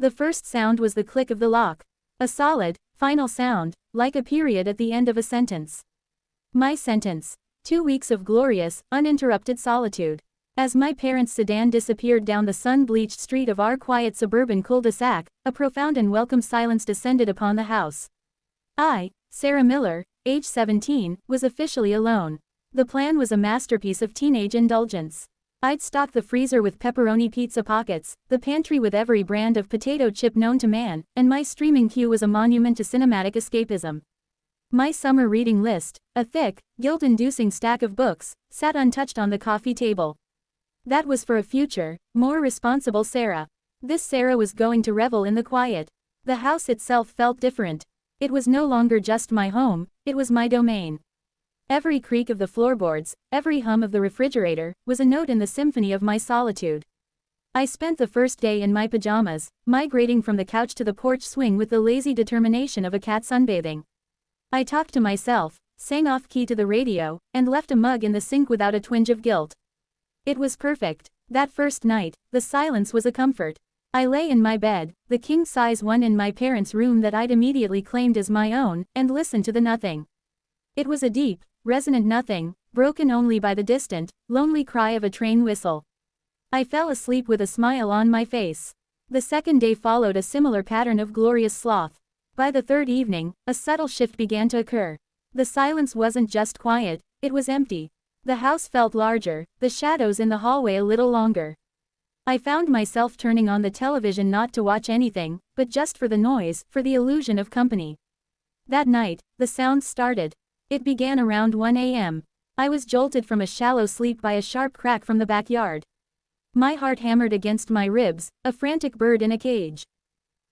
The first sound was the click of the lock. A solid, final sound, like a period at the end of a sentence. My sentence. 2 weeks of glorious, uninterrupted solitude. As my parents' sedan disappeared down the sun-bleached street of our quiet suburban cul-de-sac, a profound and welcome silence descended upon the house. I, Sarah Miller, age 17, was officially alone. The plan was a masterpiece of teenage indulgence. I'd stock the freezer with pepperoni pizza pockets, the pantry with every brand of potato chip known to man, and my streaming queue was a monument to cinematic escapism. My summer reading list, a thick, guilt-inducing stack of books, sat untouched on the coffee table. That was for a future, more responsible Sarah. This Sarah was going to revel in the quiet. The house itself felt different. It was no longer just my home, it was my domain. Every creak of the floorboards, every hum of the refrigerator, was a note in the symphony of my solitude. I spent the first day in my pajamas, migrating from the couch to the porch swing with the lazy determination of a cat sunbathing. I talked to myself, sang off-key to the radio, and left a mug in the sink without a twinge of guilt. It was perfect. That first night, the silence was a comfort. I lay in my bed, the king-size one in my parents' room that I'd immediately claimed as my own, and listened to the nothing. It was a deep, resonant nothing, broken only by the distant, lonely cry of a train whistle. I fell asleep with a smile on my face. The second day followed a similar pattern of glorious sloth. By the third evening, a subtle shift began to occur. The silence wasn't just quiet, it was empty. The house felt larger, the shadows in the hallway a little longer. I found myself turning on the television not to watch anything, but just for the noise, for the illusion of company. That night, the sounds started. It began around 1 a.m. I was jolted from a shallow sleep by a sharp crack from the backyard. My heart hammered against my ribs, a frantic bird in a cage.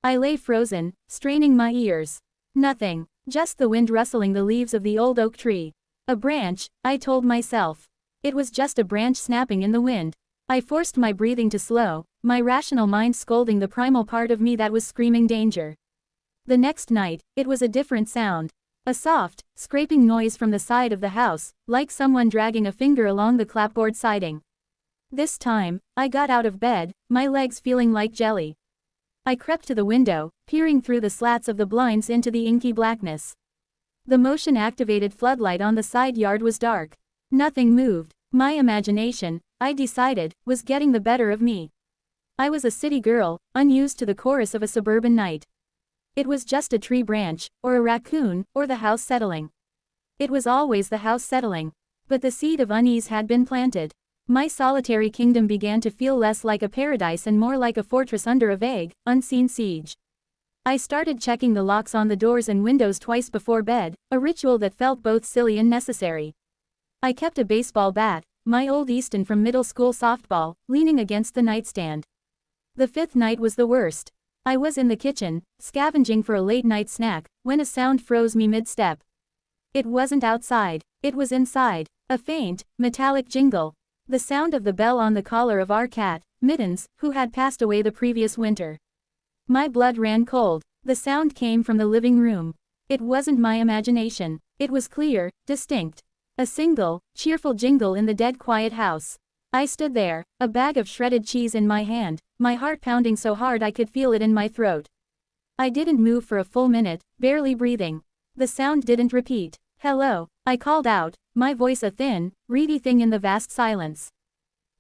I lay frozen, straining my ears. Nothing, just the wind rustling the leaves of the old oak tree. A branch, I told myself. It was just a branch snapping in the wind. I forced my breathing to slow, my rational mind scolding the primal part of me that was screaming danger. The next night, it was a different sound. A soft, scraping noise from the side of the house, like someone dragging a finger along the clapboard siding. This time, I got out of bed, my legs feeling like jelly. I crept to the window, peering through the slats of the blinds into the inky blackness. The motion-activated floodlight on the side yard was dark. Nothing moved. My imagination, I decided, was getting the better of me. I was a city girl, unused to the chorus of a suburban night. It was just a tree branch, or a raccoon, or the house settling. It was always the house settling. But the seed of unease had been planted. My solitary kingdom began to feel less like a paradise and more like a fortress under a vague, unseen siege. I started checking the locks on the doors and windows twice before bed, a ritual that felt both silly and necessary. I kept a baseball bat, my old Easton from middle school softball, leaning against the nightstand. The fifth night was the worst. I was in the kitchen, scavenging for a late-night snack, when a sound froze me mid-step. It wasn't outside, it was inside, a faint, metallic jingle. The sound of the bell on the collar of our cat, Mittens, who had passed away the previous winter. My blood ran cold. The sound came from the living room. It wasn't my imagination. It was clear, distinct. A single, cheerful jingle in the dead quiet house. I stood there, a bag of shredded cheese in my hand, my heart pounding so hard I could feel it in my throat. I didn't move for a full minute, barely breathing. The sound didn't repeat. Hello, I called out, my voice a thin, reedy thing in the vast silence.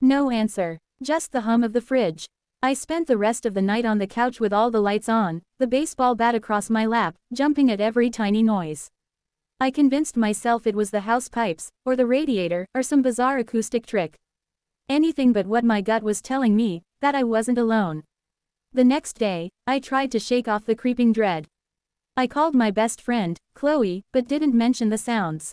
No answer. Just the hum of the fridge. I spent the rest of the night on the couch with all the lights on, the baseball bat across my lap, jumping at every tiny noise. I convinced myself it was the house pipes, or the radiator, or some bizarre acoustic trick. Anything but what my gut was telling me, that I wasn't alone. The next day, I tried to shake off the creeping dread. I called my best friend, Chloe, but didn't mention the sounds.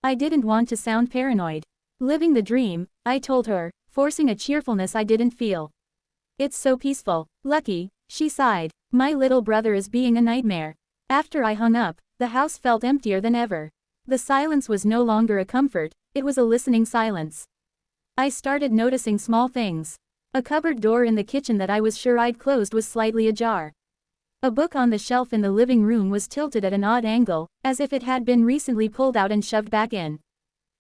I didn't want to sound paranoid. Living the dream, I told her, forcing a cheerfulness I didn't feel. It's so peaceful. Lucky, she sighed. My little brother is being a nightmare. After I hung up, the house felt emptier than ever. The silence was no longer a comfort, it was a listening silence. I started noticing small things. A cupboard door in the kitchen that I was sure I'd closed was slightly ajar. A book on the shelf in the living room was tilted at an odd angle, as if it had been recently pulled out and shoved back in.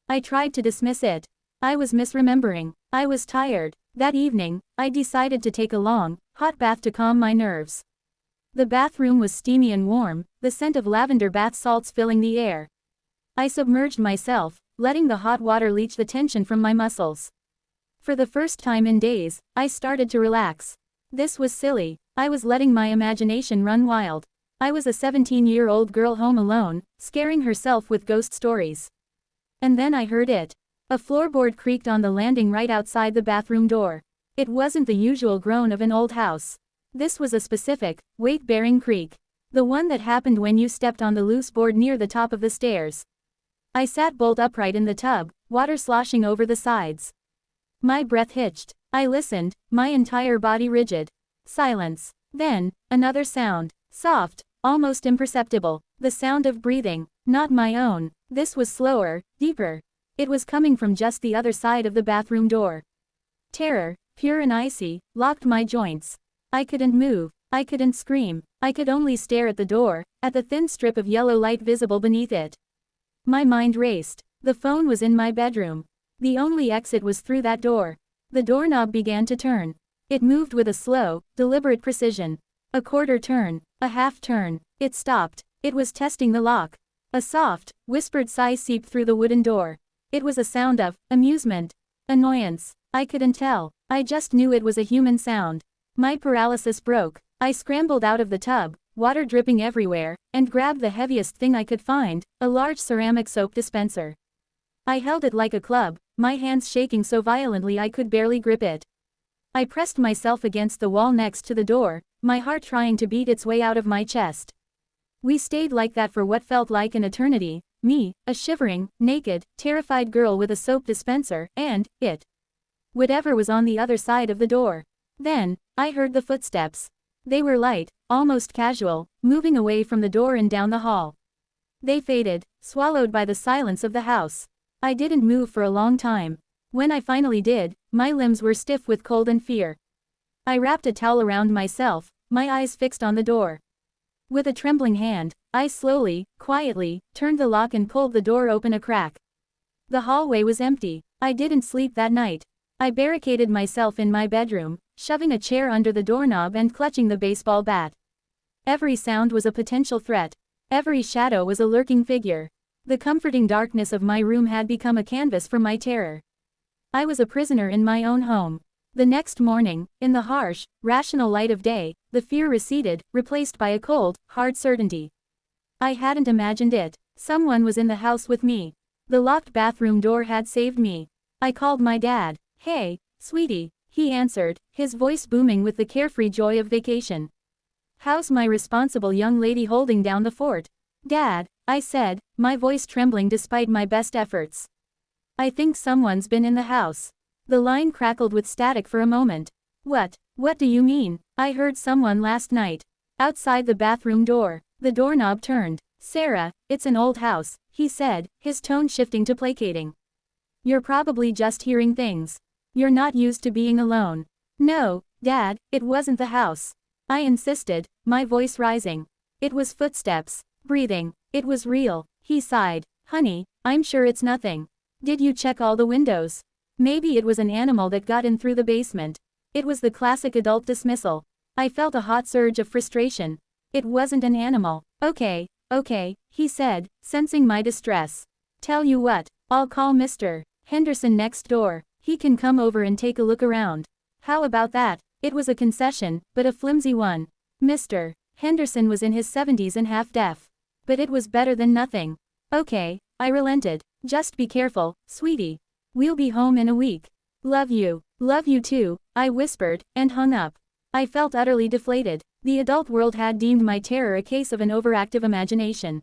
I tried to dismiss it. I was misremembering. I was tired. That evening, I decided to take a long, hot bath to calm my nerves. The bathroom was steamy and warm, the scent of lavender bath salts filling the air. I submerged myself, letting the hot water leach the tension from my muscles. For the first time in days, I started to relax. This was silly. I was letting my imagination run wild. I was a 17-year-old girl home alone, scaring herself with ghost stories. And then I heard it. A floorboard creaked on the landing right outside the bathroom door. It wasn't the usual groan of an old house. This was a specific, weight-bearing creak. The one that happened when you stepped on the loose board near the top of the stairs. I sat bolt upright in the tub, water sloshing over the sides. My breath hitched. I listened, my entire body rigid. Silence. Then, another sound. Soft, almost imperceptible. The sound of breathing. Not my own. This was slower, deeper. It was coming from just the other side of the bathroom door. Terror, pure and icy, locked my joints. I couldn't move. I couldn't scream. I could only stare at the door, at the thin strip of yellow light visible beneath it. My mind raced. The phone was in my bedroom. The only exit was through that door. The doorknob began to turn. It moved with a slow, deliberate precision. A quarter turn, a half turn. It stopped. It was testing the lock. A soft, whispered sigh seeped through the wooden door. It was a sound of amusement, annoyance. I couldn't tell. I just knew it was a human sound. My paralysis broke. I scrambled out of the tub, water dripping everywhere, and grabbed the heaviest thing I could find, a large ceramic soap dispenser. I held it like a club, my hands shaking so violently I could barely grip it. I pressed myself against the wall next to the door, my heart trying to beat its way out of my chest. We stayed like that for what felt like an eternity, me, a shivering, naked, terrified girl with a soap dispenser, and it. Whatever was on the other side of the door. Then, I heard the footsteps. They were light, almost casual, moving away from the door and down the hall. They faded, swallowed by the silence of the house. I didn't move for a long time. When I finally did, my limbs were stiff with cold and fear. I wrapped a towel around myself, my eyes fixed on the door. With a trembling hand, I slowly, quietly, turned the lock and pulled the door open a crack. The hallway was empty. I didn't sleep that night. I barricaded myself in my bedroom, shoving a chair under the doorknob and clutching the baseball bat. Every sound was a potential threat. Every shadow was a lurking figure. The comforting darkness of my room had become a canvas for my terror. I was a prisoner in my own home. The next morning, in the harsh, rational light of day, the fear receded, replaced by a cold, hard certainty. I hadn't imagined it. Someone was in the house with me. The locked bathroom door had saved me. I called my dad. "Hey, sweetie," he answered, his voice booming with the carefree joy of vacation. "How's my responsible young lady holding down the fort?" "Dad," I said, my voice trembling despite my best efforts. "I think someone's been in the house." The line crackled with static for a moment. What do you mean?" "I heard someone last night. Outside the bathroom door." The doorknob turned. "Sarah, it's an old house," he said, his tone shifting to placating. "You're probably just hearing things. You're not used to being alone." "No, Dad, it wasn't the house." I insisted, my voice rising. "It was footsteps. Breathing. It was real." He sighed. "Honey, I'm sure it's nothing. Did you check all the windows?" Maybe it was an animal that got in through the basement. It was the classic adult dismissal. I felt a hot surge of frustration. It wasn't an animal. Okay, he said, sensing my distress. "Tell you what, I'll call Mr. Henderson next door. He can come over and take a look around." How about that? It was a concession, but a flimsy one. Mr. Henderson was in his 70s and half deaf. But it was better than nothing. "Okay," I relented. "Just be careful, sweetie. We'll be home in a week. Love you." "Love you too," I whispered, and hung up. I felt utterly deflated. The adult world had deemed my terror a case of an overactive imagination.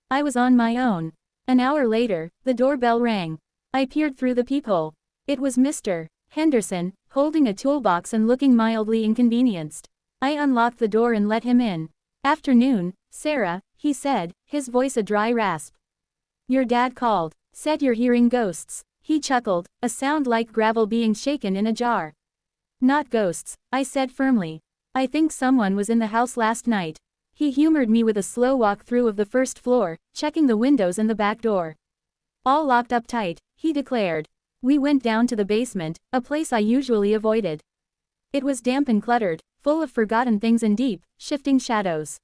I was on my own. An hour later, the doorbell rang. I peered through the peephole. It was Mr. Henderson, holding a toolbox and looking mildly inconvenienced. I unlocked the door and let him in. "Afternoon, Sarah," he said, his voice a dry rasp. "Your dad called. Said you're hearing ghosts." He chuckled, a sound like gravel being shaken in a jar. "Not ghosts," I said firmly. "I think someone was in the house last night." He humored me with a slow walk through of the first floor, checking the windows and the back door. "All locked up tight," he declared. We went down to the basement, a place I usually avoided. It was damp and cluttered, full of forgotten things and deep, shifting shadows.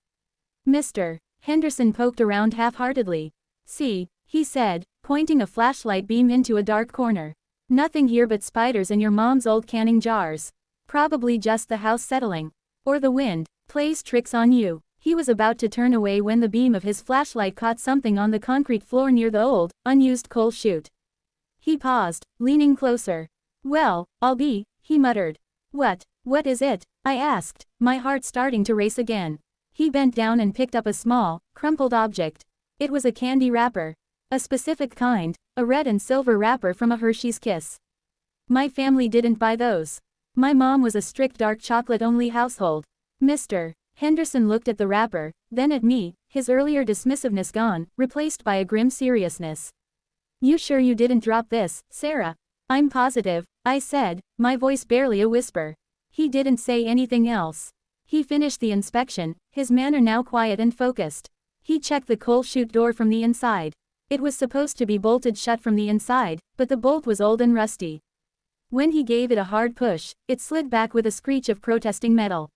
Mr. Henderson poked around half-heartedly. See, he said, pointing a flashlight beam into a dark corner. Nothing here but spiders and your mom's old canning jars. Probably just the house settling. Or the wind plays tricks on you. He was about to turn away when the beam of his flashlight caught something on the concrete floor near the old, unused coal chute. He paused, leaning closer. Well, I'll be, he muttered. What is it? I asked, my heart starting to race again. He bent down and picked up a small, crumpled object. It was a candy wrapper. A specific kind, a red and silver wrapper from a Hershey's Kiss. My family didn't buy those. My mom was a strict dark chocolate-only household. Mr. Henderson looked at the wrapper, then at me, his earlier dismissiveness gone, replaced by a grim seriousness. You sure you didn't drop this, Sarah? I'm positive, I said, my voice barely a whisper. He didn't say anything else. He finished the inspection, his manner now quiet and focused. He checked the coal chute door from the inside. It was supposed to be bolted shut from the inside, but the bolt was old and rusty. When he gave it a hard push, it slid back with a screech of protesting metal.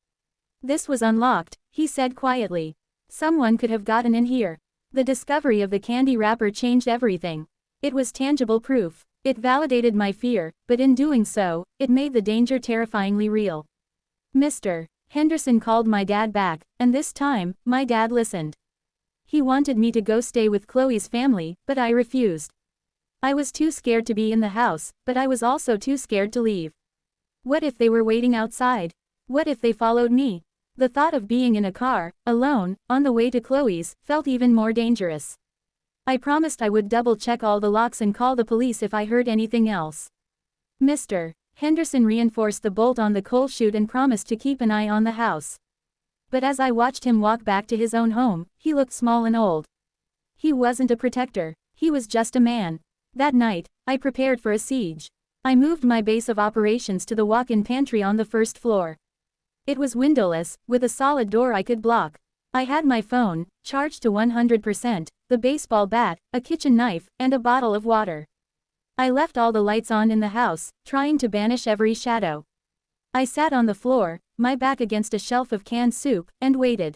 This was unlocked, he said quietly. Someone could have gotten in here. The discovery of the candy wrapper changed everything. It was tangible proof. It validated my fear, but in doing so, it made the danger terrifyingly real. Mr. Henderson called my dad back, and this time, my dad listened. He wanted me to go stay with Chloe's family, but I refused. I was too scared to be in the house, but I was also too scared to leave. What if they were waiting outside? What if they followed me? The thought of being in a car, alone, on the way to Chloe's, felt even more dangerous. I promised I would double-check all the locks and call the police if I heard anything else. Mr. Henderson reinforced the bolt on the coal chute and promised to keep an eye on the house. But as I watched him walk back to his own home, he looked small and old. He wasn't a protector, he was just a man. That night, I prepared for a siege. I moved my base of operations to the walk-in pantry on the first floor. It was windowless, with a solid door I could block. I had my phone, charged to 100%, the baseball bat, a kitchen knife, and a bottle of water. I left all the lights on in the house, trying to banish every shadow. I sat on the floor, my back against a shelf of canned soup, and waited.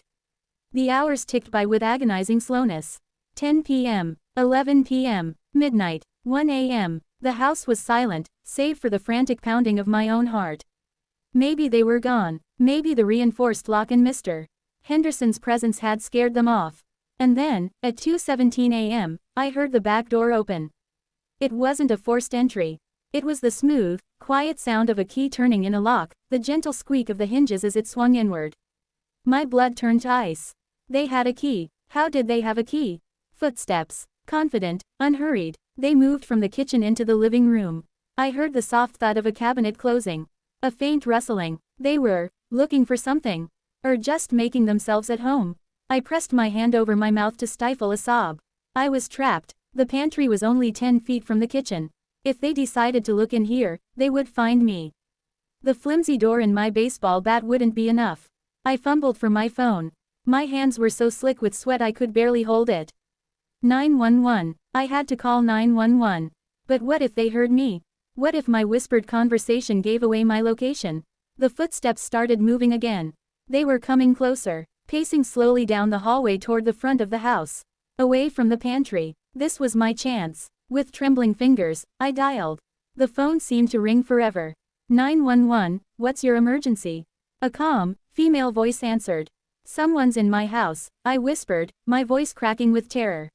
The hours ticked by with agonizing slowness. 10 p.m., 11 p.m., midnight, 1 a.m. The house was silent, save for the frantic pounding of my own heart. Maybe they were gone. Maybe the reinforced lock and Mr. Henderson's presence had scared them off. And then, at 2:17 a.m., I heard the back door open. It wasn't a forced entry. It was the smooth, quiet sound of a key turning in a lock, the gentle squeak of the hinges as it swung inward. My blood turned to ice. They had a key. How did they have a key? Footsteps. Confident, unhurried, they moved from the kitchen into the living room. I heard the soft thud of a cabinet closing. A faint rustling. They were looking for something. Or just making themselves at home. I pressed my hand over my mouth to stifle a sob. I was trapped. The pantry was only 10 feet from the kitchen. If they decided to look in here, they would find me. The flimsy door and my baseball bat wouldn't be enough. I fumbled for my phone. My hands were so slick with sweat I could barely hold it. 911. I had to call 911. But what if they heard me? What if my whispered conversation gave away my location? The footsteps started moving again. They were coming closer, pacing slowly down the hallway toward the front of the house. Away from the pantry. This was my chance. With trembling fingers, I dialed. The phone seemed to ring forever. 911, what's your emergency? A calm, female voice answered. Someone's in my house, I whispered, my voice cracking with terror.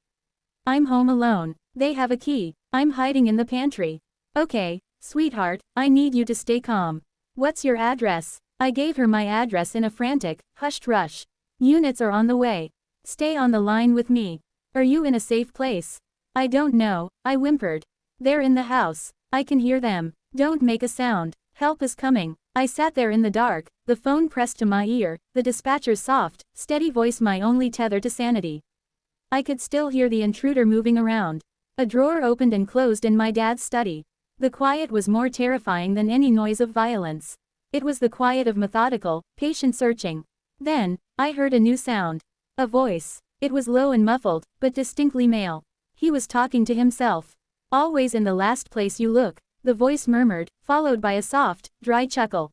I'm home alone. They have a key. I'm hiding in the pantry. Okay, sweetheart, I need you to stay calm. What's your address? I gave her my address in a frantic, hushed rush. Units are on the way. Stay on the line with me. Are you in a safe place? I don't know, I whimpered. They're in the house. I can hear them. Don't make a sound. Help is coming. I sat there in the dark, the phone pressed to my ear, the dispatcher's soft, steady voice my only tether to sanity. I could still hear the intruder moving around. A drawer opened and closed in my dad's study. The quiet was more terrifying than any noise of violence. It was the quiet of methodical, patient searching. Then, I heard a new sound. A voice. It was low and muffled, but distinctly male. He was talking to himself. Always in the last place you look, the voice murmured, followed by a soft, dry chuckle.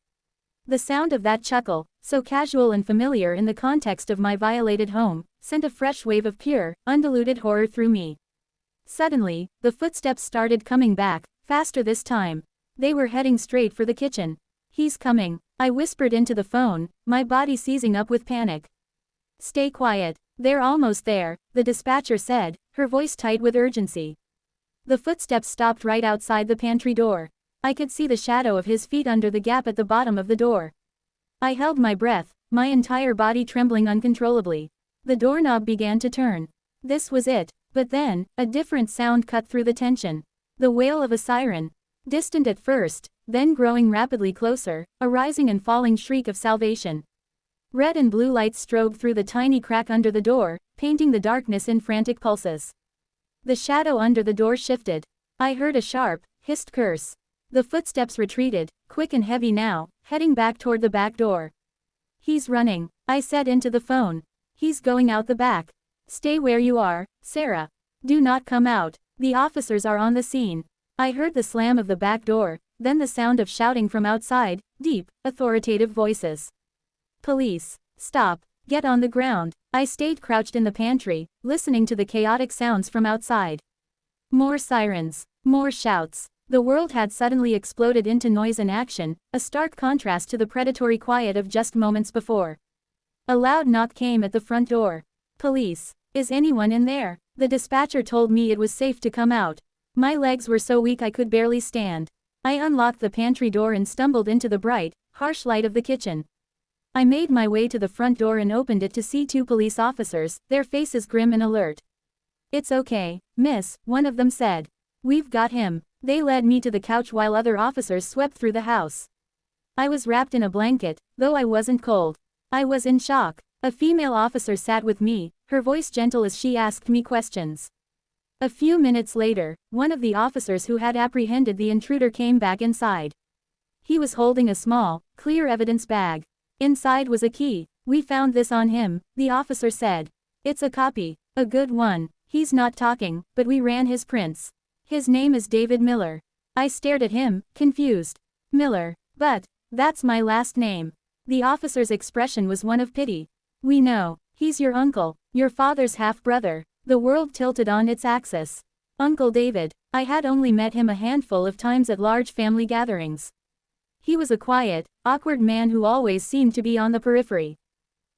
The sound of that chuckle, so casual and familiar in the context of my violated home, sent a fresh wave of pure, undiluted horror through me. Suddenly, the footsteps started coming back, faster this time. They were heading straight for the kitchen. "He's coming," I whispered into the phone, my body seizing up with panic. "Stay quiet. They're almost there," the dispatcher said, her voice tight with urgency. The footsteps stopped right outside the pantry door. I could see the shadow of his feet under the gap at the bottom of the door. I held my breath, my entire body trembling uncontrollably. The doorknob began to turn. This was it. But then, a different sound cut through the tension. The wail of a siren. Distant at first, then growing rapidly closer, a rising and falling shriek of salvation. Red and blue lights strobed through the tiny crack under the door, painting the darkness in frantic pulses. The shadow under the door shifted. I heard a sharp, hissed curse. The footsteps retreated, quick and heavy now, heading back toward the back door. "He's running," I said into the phone. "He's going out the back. Stay where you are, Sarah. Do not come out. The officers are on the scene." I heard the slam of the back door, then the sound of shouting from outside, deep, authoritative voices. "Police. Stop. Get on the ground." I stayed crouched in the pantry, listening to the chaotic sounds from outside. More sirens. More shouts. The world had suddenly exploded into noise and action, a stark contrast to the predatory quiet of just moments before. A loud knock came at the front door. "Police. Is anyone in there?" The dispatcher told me it was safe to come out. My legs were so weak I could barely stand. I unlocked the pantry door and stumbled into the bright, harsh light of the kitchen. I made my way to the front door and opened it to see 2 police officers, their faces grim and alert. "It's okay, miss," one of them said. "We've got him." They led me to the couch while other officers swept through the house. I was wrapped in a blanket, though I wasn't cold. I was in shock. A female officer sat with me, her voice gentle as she asked me questions. A few minutes later, one of the officers who had apprehended the intruder came back inside. He was holding a small, clear evidence bag. Inside was a key. "We found this on him," the officer said. "It's a copy. A good one. He's not talking, but we ran his prints. His name is David Miller." I stared at him, confused. "Miller. But that's my last name." The officer's expression was one of pity. "We know. He's your uncle, your father's half-brother." The world tilted on its axis. Uncle David. I had only met him a handful of times at large family gatherings. He was a quiet, awkward man who always seemed to be on the periphery.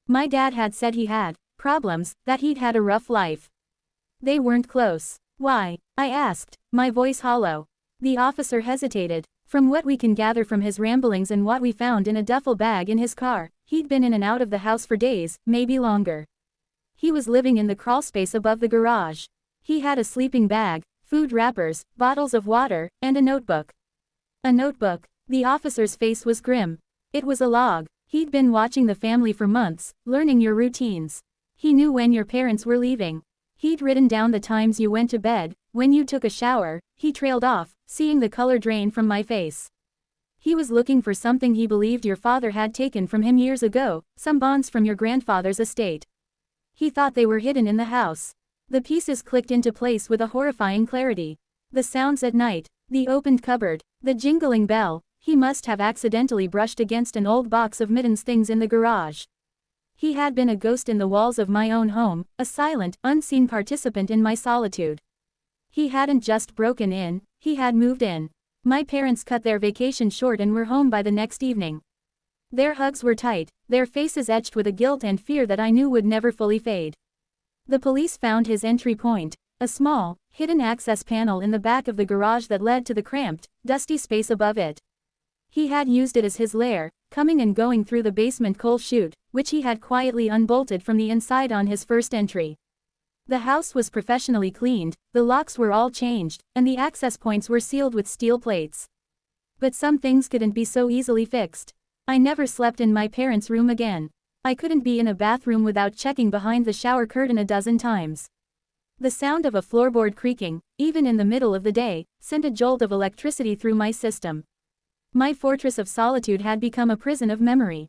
My dad had said he had problems, that he'd had a rough life. They weren't close. "Why?" I asked, my voice hollow. The officer hesitated. "From what we can gather from his ramblings and what we found in a duffel bag in his car, he'd been in and out of the house for days, maybe longer. He was living in the crawlspace above the garage. He had a sleeping bag, food wrappers, bottles of water, and a notebook." A notebook. The officer's face was grim. "It was a log. He'd been watching the family for months, learning your routines. He knew when your parents were leaving. He'd written down the times you went to bed, when you took a shower." He trailed off, seeing the color drain from my face. "He was looking for something he believed your father had taken from him years ago, some bonds from your grandfather's estate. He thought they were hidden in the house." The pieces clicked into place with a horrifying clarity. The sounds at night, the opened cupboard, the jingling bell. He must have accidentally brushed against an old box of mittens things in the garage. He had been a ghost in the walls of my own home, a silent, unseen participant in my solitude. He hadn't just broken in, he had moved in. My parents cut their vacation short and were home by the next evening. Their hugs were tight, their faces etched with a guilt and fear that I knew would never fully fade. The police found his entry point, a small, hidden access panel in the back of the garage that led to the cramped, dusty space above it. He had used it as his lair, coming and going through the basement coal chute, which he had quietly unbolted from the inside on his first entry. The house was professionally cleaned, the locks were all changed, and the access points were sealed with steel plates. But some things couldn't be so easily fixed. I never slept in my parents' room again. I couldn't be in a bathroom without checking behind the shower curtain a dozen times. The sound of a floorboard creaking, even in the middle of the day, sent a jolt of electricity through my system. My fortress of solitude had become a prison of memory.